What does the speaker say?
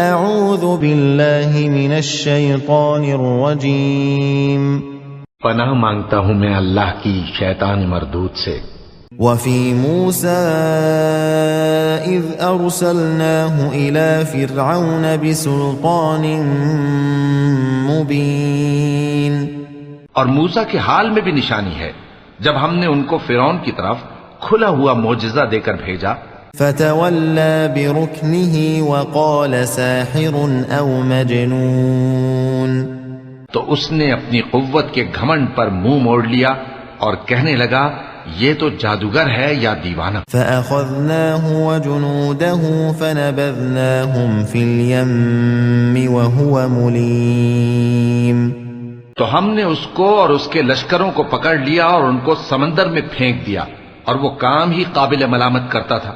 اعوذ باللہ من الشیطان الرجیم پناہ مانگتا ہوں میں اللہ کی شیطان مردود سے۔ وفی موسیٰ اذ ارسلناہ الى فرعون بسلطان مبین، اور موسیٰ کے حال میں بھی نشانی ہے جب ہم نے ان کو فرعون کی طرف کھلا ہوا معجزہ دے کر بھیجا۔ فتولى بركنه وقال ساحر او مجنون، تو اس نے اپنی قوت کے گھمنڈ پر منہ موڑ لیا اور کہنے لگا یہ تو جادوگر ہے یا دیوانہ۔ فأخذناه وجنوده فنبذناهم في اليم وهو مليم، تو ہم نے اس کو اور اس کے لشکروں کو پکڑ لیا اور ان کو سمندر میں پھینک دیا، اور وہ کام ہی قابل ملامت کرتا تھا۔